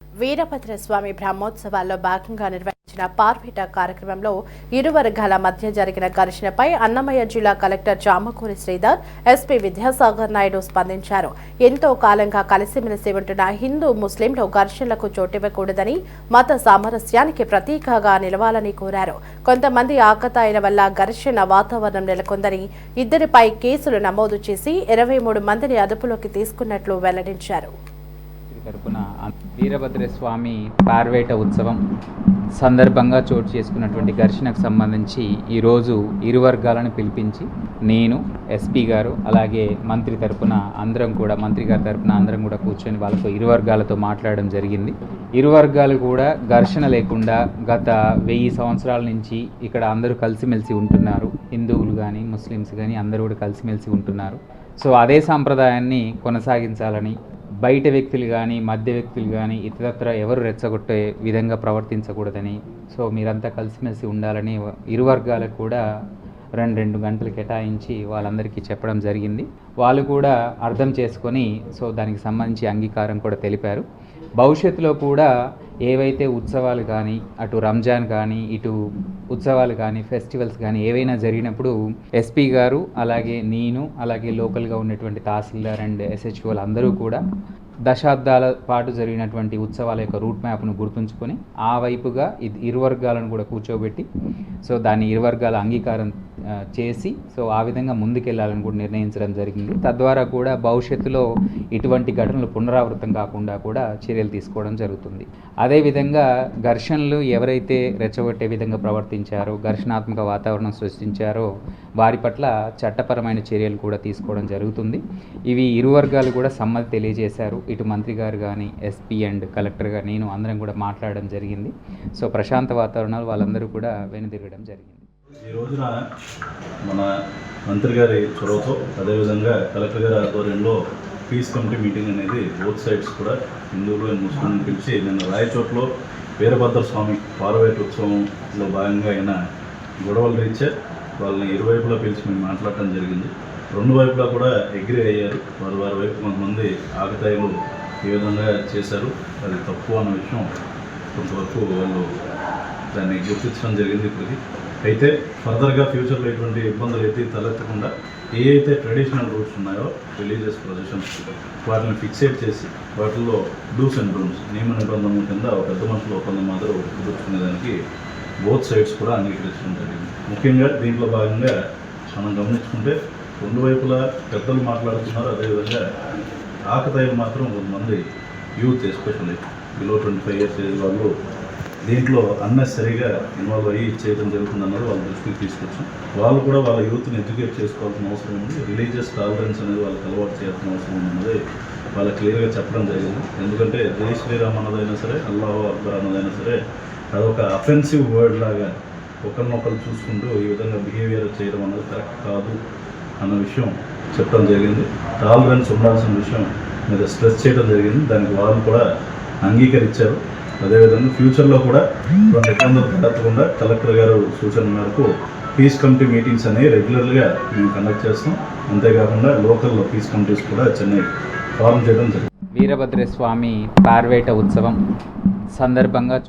వీరభద్రస్వామి బ్రహ్మోత్సవాల్లో భాగంగా నిర్వహించిన పార్వేట కార్యక్రమంలో ఇరు వర్గాల మధ్య జరిగిన ఘర్షణపై అన్నమయ్య జిల్లా కలెక్టర్ జామకూరి శ్రీధర్, ఎస్పీ విద్యాసాగర్ నాయుడు స్పందించారు. ఎంతో కాలంగా కలిసిమెలిసి ఉంటున్న హిందూ ముస్లింలు ఘర్షణలకు చోటివ్వకూడదని, మత సామరస్యానికి ప్రతీకగా నిలవాలని కోరారు. కొంతమంది ఆకతాయిల వల్ల ఘర్షణ వాతావరణం నెలకొందని, ఇద్దరిపై కేసులు నమోదు చేసి 23 మందిని అదుపులోకి తీసుకున్నట్లు వెల్లడించారు. తరపున వీరభద్రస్వామి పార్వేట ఉత్సవం సందర్భంగా చోటు చేసుకున్నటువంటి ఘర్షణకు సంబంధించి ఈరోజు ఇరు వర్గాలను పిలిపించి నేను, ఎస్పీ గారు, అలాగే మంత్రి తరపున అందరం కూడా, మంత్రి గారి తరపున అందరం కూడా కూర్చొని వాళ్ళతో ఇరు వర్గాలతో మాట్లాడడం జరిగింది. ఇరు వర్గాలు కూడా ఘర్షణ లేకుండా గత 1000 సంవత్సరాల నుంచి ఇక్కడ అందరూ కలిసిమెలిసి ఉంటున్నారు. హిందువులు కానీ ముస్లిమ్స్ కానీ అందరూ కూడా కలిసిమెలిసి ఉంటున్నారు. సో అదే సాంప్రదాయాన్ని కొనసాగించాలని, బయట వ్యక్తులు కానీ మధ్య వ్యక్తులు కానీ ఇతరత్ర ఎవరు రెచ్చగొట్టే విధంగా ప్రవర్తించకూడదని, సో మీరంతా కలిసిమెలిసి ఉండాలని ఇరు వర్గాలకు కూడా 2 గంటలు కేటాయించి వాళ్ళందరికీ చెప్పడం జరిగింది. వాళ్ళు కూడా అర్థం చేసుకొని సో దానికి సంబంధించి అంగీకారం కూడా తెలిపారు. భవిష్యత్తులో కూడా ఏవైతే ఉత్సవాలు కానీ, అటు రంజాన్ కానీ, ఇటు ఉత్సవాలు కానీ, ఫెస్టివల్స్ కానీ ఏవైనా జరిగినప్పుడు ఎస్పీ గారు, అలాగే నేను, అలాగే లోకల్గా ఉన్నటువంటి తహసీల్దార్ అండ్ ఎస్హెచ్ఓలు అందరూ కూడా దశాబ్దాల పాటు జరిగినటువంటి ఉత్సవాల యొక్క రూట్ మ్యాప్ను గుర్తుంచుకొని ఆ వైపుగా ఇరు వర్గాలను కూడా కూర్చోబెట్టి సో దాన్ని ఇరు వర్గాల అంగీకారం చేసి సో ఆ విధంగా ముందుకెళ్లాలని కూడా నిర్ణయించడం జరిగింది. తద్వారా కూడా భవిష్యత్తులో ఇటువంటి ఘటనలు పునరావృతం కాకుండా కూడా చర్యలు తీసుకోవడం జరుగుతుంది. అదేవిధంగా ఘర్షణలు ఎవరైతే రెచ్చగొట్టే విధంగా ప్రవర్తించారో, ఘర్షణాత్మక వాతావరణం సృష్టించారో వారి పట్ల చట్టపరమైన చర్యలు కూడా తీసుకోవడం జరుగుతుంది. ఇవి ఇరు వర్గాలు కూడా సమ్మతి తెలియజేశారు. ఇటు మంత్రి గారు కానీ, ఎస్పీ అండ్ కలెక్టర్ గారు, నేను అందరం కూడా మాట్లాడడం జరిగింది. సో ప్రశాంత వాతావరణాలు వాళ్ళందరూ కూడా వెనుదిరగడం జరిగింది. ఈ రోజున మన మంత్రి గారి చొరవతో, అదేవిధంగా కలెక్టర్ గారి ఆధ్వర్యంలో పీస్ కమిటీ మీటింగ్ అనేది బోత్ సైడ్స్ కూడా హిందువులు అండ్ ముస్లింలను పిలిచి నిన్న రాయచోట్లో వీరభద్రస్వామి పార్వేట ఉత్సవంలో భాగంగా అయిన గొడవలు రీత్యా వాళ్ళని ఇరువైపులా పిలిచి మేము మాట్లాడటం జరిగింది. 2 వైపులా కూడా అగ్రి అయ్యారు. వారి వైపు కొంతమంది ఆకతాయిలు ఏ విధంగా చేశారు, అది తప్పు అన్న విషయం కొంతవరకు వాళ్ళు దాన్ని గుర్తించడం జరిగింది ఇప్పటికి. అయితే ఫర్దర్గా ఫ్యూచర్లో ఎటువంటి ఇబ్బందులు అయితే తలెత్తకుండా ఏ అయితే ట్రెడిషనల్ రూట్స్ ఉన్నాయో రిలీజియస్ ప్రొసెషన్స్ వాటిని ఫిక్సేట్ చేసి వాటిల్లో డూస్ అండ్ డోంట్స్ నియమ నిబంధనల కింద ఒక పెద్ద మనుషుల ఒప్పందం మాత్రం కుదుర్చుకునేదానికి బోత్ సైడ్స్ కూడా అంగీకరించడం జరిగింది. ముఖ్యంగా దీంట్లో భాగంగా మనం గమనించుకుంటే 2 వైపులా పెద్దలు మాట్లాడుతున్నారు. అదేవిధంగా ఆకతాయిలు మాత్రం కొంతమంది youth, especially below 25 years age వాళ్ళు దీంట్లో అన్నెసరీగా ఇన్వాల్వ్ అయ్యి చేయడం జరుగుతుందన్నది వాళ్ళ దృష్టికి తీసుకొచ్చాం. వాళ్ళు కూడా వాళ్ళ యూత్ని ఎడ్యుకేట్ చేసుకోవాల్సిన అవసరం ఉంది. రిలీజియస్ టాలరెన్స్ అనేది వాళ్ళకి అలవాటు చేయాల్సిన అవసరం ఉన్నది వాళ్ళకి క్లియర్గా చెప్పడం జరిగింది. ఎందుకంటే జై శ్రీరామ్ అన్నదైనా సరే, అల్లాహు అక్బర్ అన్నదైనా సరే అదొక అఫెన్సివ్ వర్డ్ లాగా ఒకరినొకరు చూసుకుంటూ ఈ విధంగా బిహేవియర్ చేయడం అన్నది కరెక్ట్ కాదు అన్న విషయం చెప్పడం జరిగింది. టాలరెన్స్ ఉండాల్సిన విషయం మీద స్ట్రెస్ చేయడం జరిగింది. దానికి వాళ్ళు కూడా అంగీకరించారు. అదేవిధంగా ఫ్యూచర్లో కూడా కొన్ని ఇబ్బందులు తలెత్తకుండా కలెక్టర్ గారు సూచన మేరకు పీస్ కమిటీ మీటింగ్స్ అనేవి రెగ్యులర్గా మేము కండక్ట్ చేస్తాం. అంతేకాకుండా లోకల్లో పీస్ కమిటీస్ కూడా చెన్నై ఫార్మ్ చేయడం జరిగింది. వీరభద్రస్వామి పార్వేట ఉత్సవం సందర్భంగా